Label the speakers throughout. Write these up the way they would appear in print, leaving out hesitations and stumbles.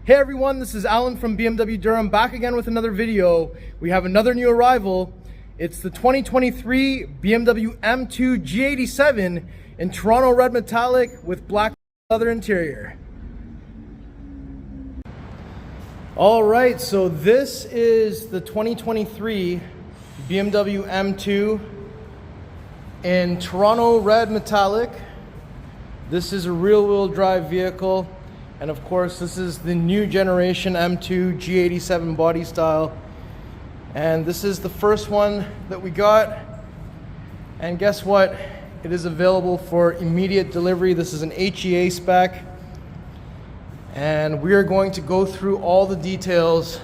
Speaker 1: Hey everyone, this is Alan from BMW Durham, back again with another video. We have another new arrival. It's the 2023 BMW M2 G87 in Toronto red metallic with black leather interior. All right, so this is the 2023 BMW M2 in Toronto red metallic. This is a rear-wheel drive vehicle. And of course, this is the new generation M2 G87 body style. And this is the first one that we got. And guess what? It is available for immediate delivery. This is an HEA spec. And we are going to go through all the details.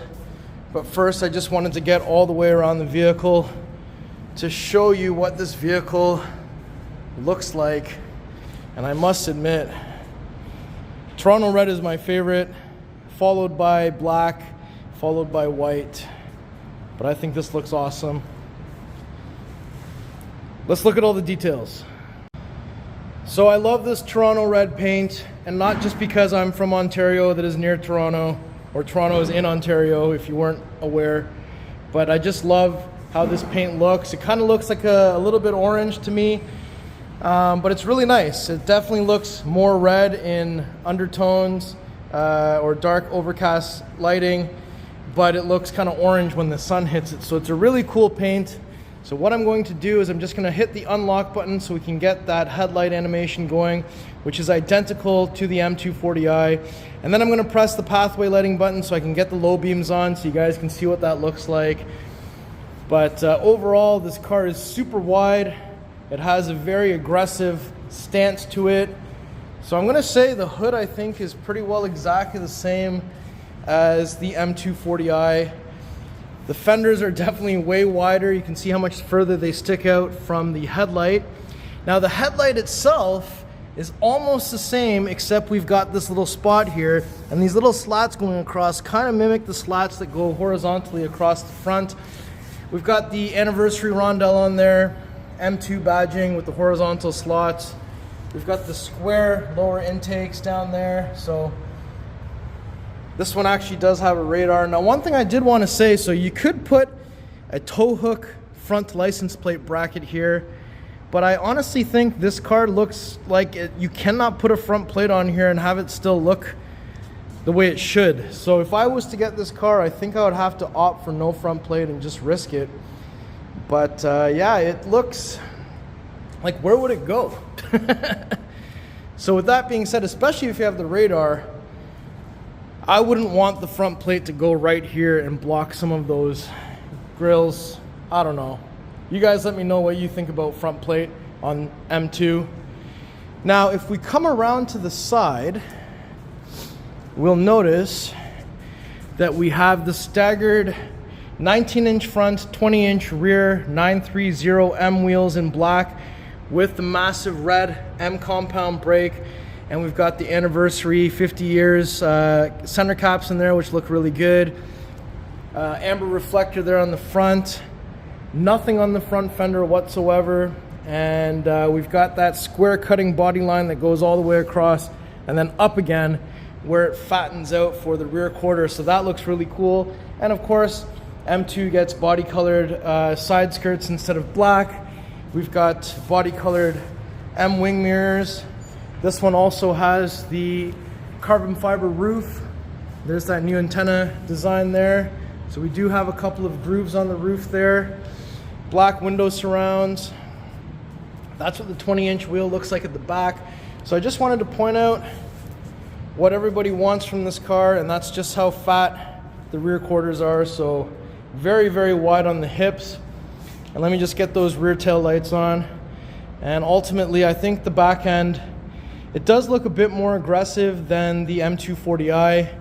Speaker 1: But first, I just wanted to get all the way around the vehicle to show you what this vehicle looks like. And I must admit, Toronto red is my favorite, followed by black, followed by white. But I think this looks awesome. Let's look at all the details. So I love this Toronto red paint, and not just because I'm from Ontario that is near Toronto, or Toronto is in Ontario if you weren't aware, but I just love how this paint looks. It kind of looks like a little bit orange to me. But it's really nice. It definitely looks more red in undertones or dark overcast lighting, but it looks kind of orange when the sun hits it. So it's a really cool paint. So what I'm going to do is I'm just going to hit the unlock button so we can get that headlight animation going, which is identical to the M240i. And then I'm going to press the pathway lighting button so I can get the low beams on so you guys can see what that looks like. But overall, this car is super wide. It has a very aggressive stance to it. So I'm going to say the hood, I think, is pretty well exactly the same as the M240i. The fenders are definitely way wider. You can see how much further they stick out from the headlight. Now the headlight itself is almost the same, except we've got this little spot here, and these little slats going across kind of mimic the slats that go horizontally across the front. We've got the anniversary rondelle on there. M2 badging with the horizontal slots. We've got the square lower intakes down there. So this one actually does have a radar. Now, one thing I did want to say, so you could put a tow hook front license plate bracket here, but I honestly think this car looks like you cannot put a front plate on here and have it still look the way it should. So if I was to get this car, I think I would have to opt for no front plate and just risk it. But yeah, it looks like, where would it go? So with that being said, especially if you have the radar, I wouldn't want the front plate to go right here and block some of those grills. I don't know. You guys let me know what you think about front plate on M2. Now, if we come around to the side, we'll notice that we have the staggered 19-inch front, 20-inch rear, 930M wheels in black with the massive red M compound brake. And we've got the anniversary 50 years center caps in there, which look really good. Amber reflector there on the front. Nothing on the front fender whatsoever. And we've got that square cutting body line that goes all the way across and then up again where it fattens out for the rear quarter. So that looks really cool. And of course, M2 gets body colored side skirts instead of black. We've got body colored M wing mirrors. This one also has the carbon fiber roof. There's that new antenna design there. So we do have a couple of grooves on the roof there. Black window surrounds. That's what the 20-inch wheel looks like at the back. So I just wanted to point out what everybody wants from this car, and that's just how fat the rear quarters are. So very, very wide on the hips. And let me just get those rear tail lights on. And ultimately, I think the back end, it does look a bit more aggressive than the M240i.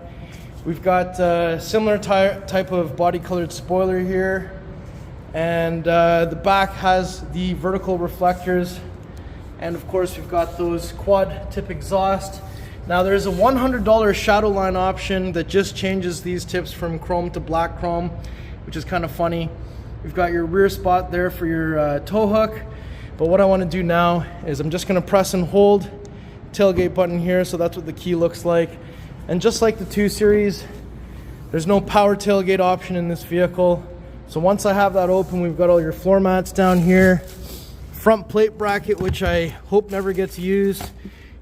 Speaker 1: We've got a similar type of body colored spoiler here. And the back has the vertical reflectors. And of course, we've got those quad tip exhaust. Now there's a $100 Shadowline option that just changes these tips from chrome to black chrome, which is kind of funny. We've got your rear spot there for your tow hook. But what I want to do now is I'm just going to press and hold tailgate button here. So that's what the key looks like. And just like the 2 Series, there's no power tailgate option in this vehicle. So once I have that open, we've got all your floor mats down here. Front plate bracket, which I hope never gets used.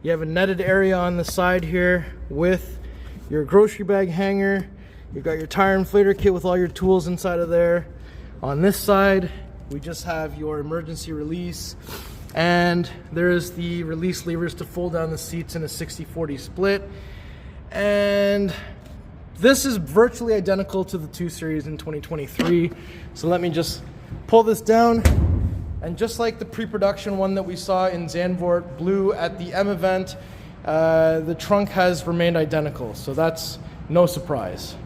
Speaker 1: You have a netted area on the side here with your grocery bag hanger. You've got your tire inflator kit with all your tools inside of there. On this side, we just have your emergency release. And there's the release levers to fold down the seats in a 60-40 split. And this is virtually identical to the 2 Series in 2023. So let me just pull this down. And just like the pre-production one that we saw in Zandvoort Blue at the M event, the trunk has remained identical. So that's no surprise.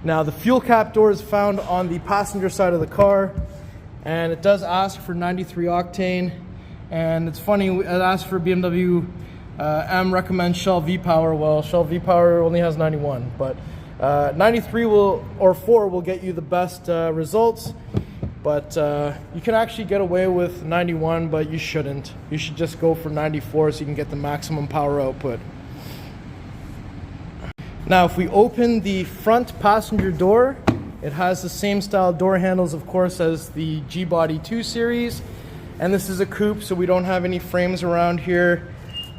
Speaker 1: Now the fuel cap door is found on the passenger side of the car. And it does ask for 93 octane. And it's funny, it asks for BMW M recommends Shell V-Power. Well, Shell V-Power only has 91, but 93 or 4 will get you the best results. But you can actually get away with 91, but you shouldn't. You should just go for 94 so you can get the maximum power output. Now, if we open the front passenger door, it has the same style door handles, of course, as the G-Body 2 Series. And this is a coupe, so we don't have any frames around here.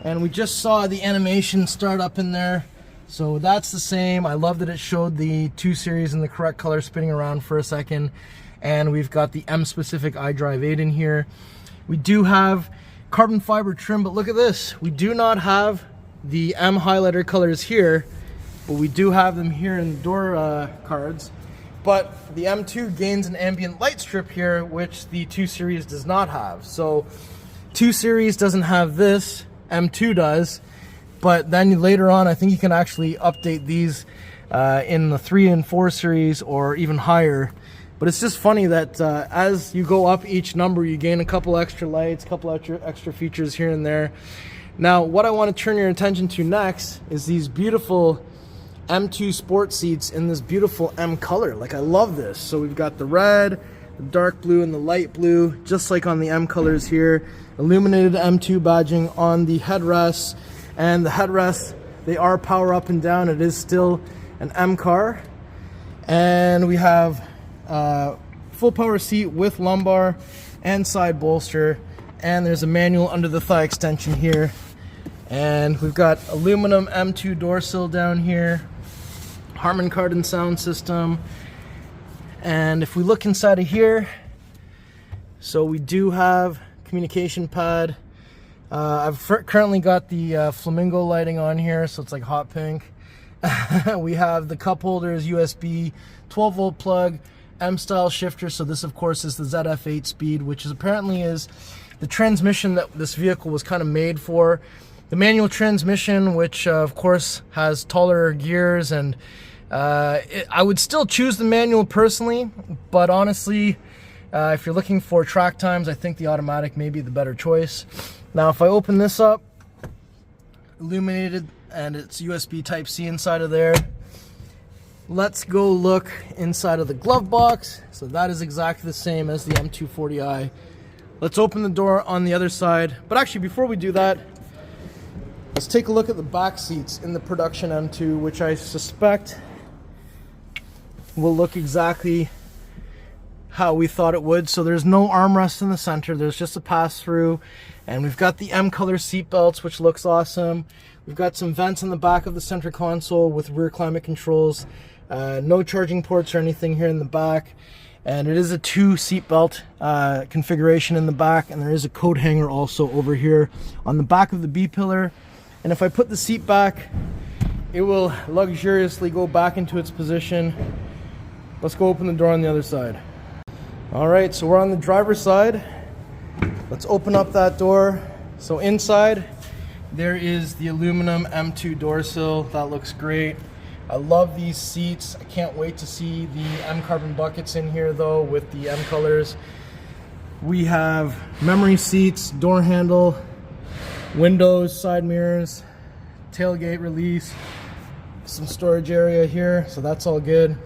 Speaker 1: And we just saw the animation start up in there. So that's the same. I love that it showed the 2 Series in the correct color spinning around for a second. And we've got the M-specific iDrive 8 in here. We do have carbon fiber trim, but look at this. We do not have the M highlighter colors here, but we do have them here in the door cards. But the M2 gains an ambient light strip here, which the 2 Series does not have. So 2 Series doesn't have this, M2 does. But then later on, I think you can actually update these in the 3 and 4 Series or even higher. But it's just funny that as you go up each number, you gain a couple extra lights, a couple extra features here and there. Now, what I want to turn your attention to next is these beautiful M2 sport seats in this beautiful M color. Like, I love this. So we've got the red, the dark blue, and the light blue, just like on the M colors here. Illuminated M2 badging on the headrests. And the headrests, they are power up and down. It is still an M car. And we have full power seat with lumbar and side bolster. And there's a manual under the thigh extension here. And we've got aluminum M2 door sill down here. Harman Kardon sound system. And if we look inside of here, so we do have communication pad. I've currently got the flamingo lighting on here, so it's like hot pink. We have the cup holders, USB 12 volt plug, M style shifter. So this of course is the ZF8 speed, which is apparently is the transmission that this vehicle was kind of made for. The manual transmission, which of course has taller gears, and I would still choose the manual personally, but honestly, if you're looking for track times, I think the automatic may be the better choice. Now, if I open this up, illuminated, and it's USB Type-C inside of there. Let's go look inside of the glove box. So that is exactly the same as the M240i. Let's open the door on the other side. But actually, before we do that, let's take a look at the back seats in the production M2, which I suspect will look exactly how we thought it would. So there's no armrest in the center, there's just a pass-through, and we've got the M color seat belts, which looks awesome. We've got some vents in the back of the center console with rear climate controls. No charging ports or anything here in the back, and it is a 2 seat belt configuration in the back, and there is a coat hanger also over here on the back of the B-pillar. And if I put the seat back, it will luxuriously go back into its position. Let's go open the door on the other side. All right, so we're on the driver's side. Let's open up that door. So inside, there is the aluminum M2 door sill. That looks great. I love these seats. I can't wait to see the M carbon buckets in here though with the M colors. We have memory seats, door handle, windows, side mirrors, tailgate release, some storage area here, so that's all good.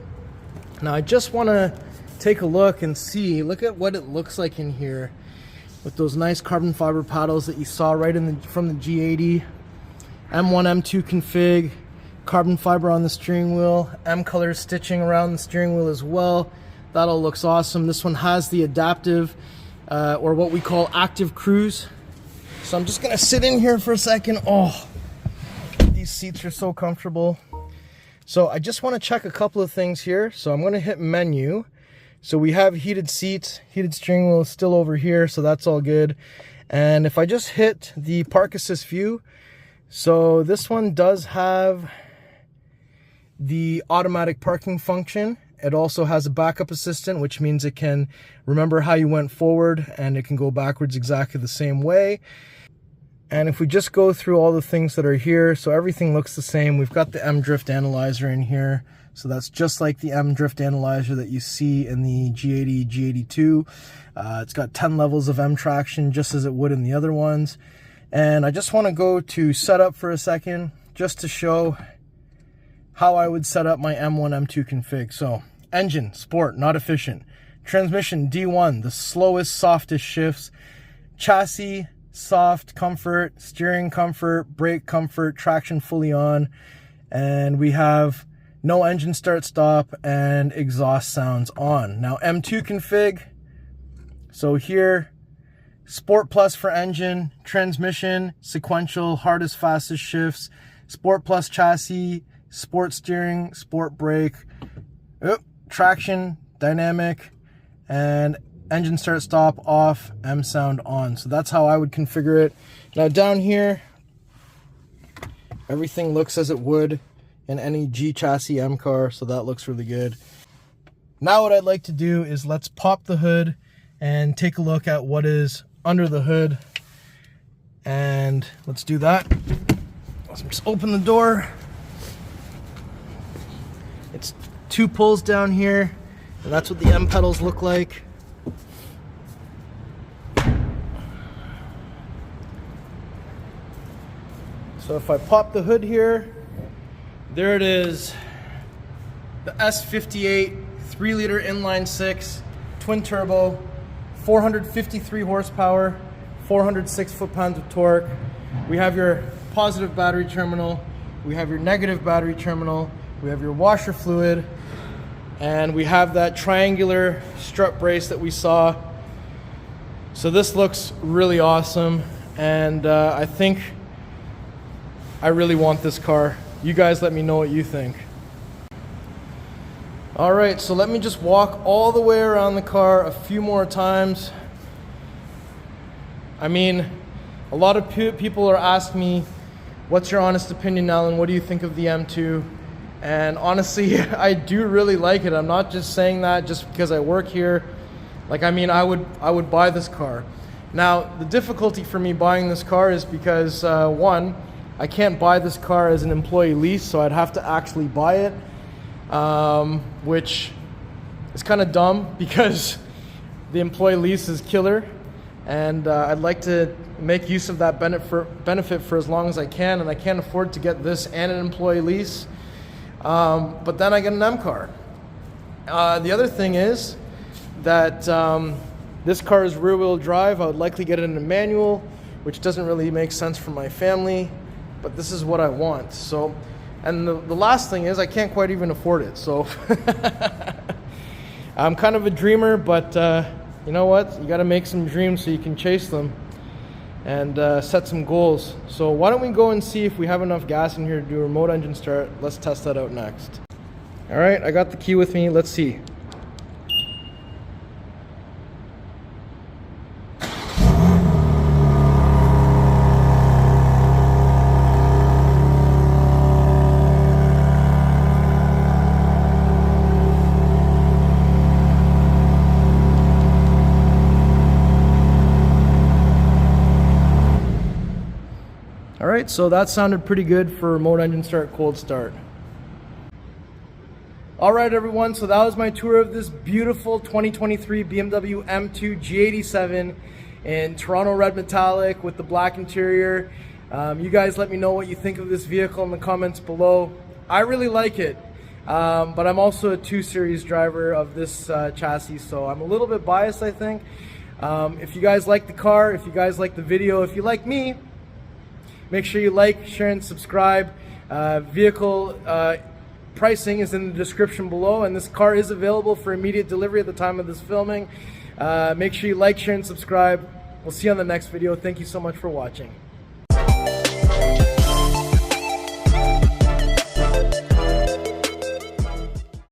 Speaker 1: Now I just want to take a look and see, look at what it looks like in here with those nice carbon fiber paddles that you saw right from the G80. M1, M2 config, Carbon fiber on the steering wheel, M color stitching around the steering wheel as well. That all looks awesome. This one has the adaptive or what we call active cruise. So I'm just gonna sit in here for a second. Oh, these seats are so comfortable. So I just want to check a couple of things here. So I'm going to hit menu. So we have heated seats, heated steering wheel is still over here, so that's all good. And if I just hit the park assist view, so this one does have the automatic parking function. It also has a backup assistant, which means it can remember how you went forward and it can go backwards exactly the same way. And if we just go through all the things that are here, so everything looks the same. We've got the M drift analyzer in here. So that's just like the M drift analyzer that you see in the G80, G82. It's got 10 levels of M traction, just as it would in the other ones. And I just want to go to setup for a second, just to show how I would set up my M1, M2 config. So engine, sport, not efficient. Transmission, D1, the slowest, softest shifts. Chassis, soft, comfort. Steering, comfort. Brake, comfort. Traction, fully on. And we have no engine start stop and exhaust sounds on. Now M2 config, so here, Sport Plus for engine, transmission, sequential, hardest, fastest shifts, Sport Plus chassis, sport steering, sport brake, traction, dynamic, and engine start stop off, M sound on. So that's how I would configure it. Now down here, everything looks as it would in any G chassis M car, so that looks really good. Now what I'd like to do is let's pop the hood and take a look at what is under the hood. And let's do that. Let's just open the door. It's 2 pulls down here, and that's what the M pedals look like. So if I pop the hood here, there it is, the S58 3-liter inline 6 twin turbo, 453 horsepower, 406 foot-pounds of torque. We have your positive battery terminal, we have your negative battery terminal, we have your washer fluid, and we have that triangular strut brace that we saw. So this looks really awesome, and I think I really want this car. You guys let me know what you think. All right, so let me just walk all the way around the car a few more times. I mean, a lot of people are asking me, what's your honest opinion, Alan? What do you think of the M2? And honestly, I do really like it. I'm not just saying that just because I work here. Like, I mean, I would buy this car. Now, the difficulty for me buying this car is because, one, I can't buy this car as an employee lease, so I'd have to actually buy it, which is kind of dumb because the employee lease is killer, and I'd like to make use of that benefit for as long as I can, and I can't afford to get this and an employee lease, but then I get an M car. The other thing is that this car is rear-wheel drive. I would likely get it in a manual, which doesn't really make sense for my family, but this is what I want. So, and the last thing is I can't quite even afford it. So I'm kind of a dreamer, but you know what? You got to make some dreams so you can chase them and set some goals. So why don't we go and see if we have enough gas in here to do a remote engine start. Let's test that out next. All right, I got the key with me. Let's see. All right, so that sounded pretty good for remote engine start, cold start. All right, everyone, so that was my tour of this beautiful 2023 BMW M2 G87 in Toronto red metallic with the black interior. You guys let me know what you think of this vehicle in the comments below. I really like it, but I'm also a 2 Series driver of this chassis, so I'm a little bit biased, I think. If you guys like the car, if you guys like the video, if you like me, Make sure you like, share, and subscribe. Vehicle pricing is in the description below, and this car is available for immediate delivery at the time of this filming. Make sure you like, share, and subscribe. We'll see you on the next video. Thank you so much for watching.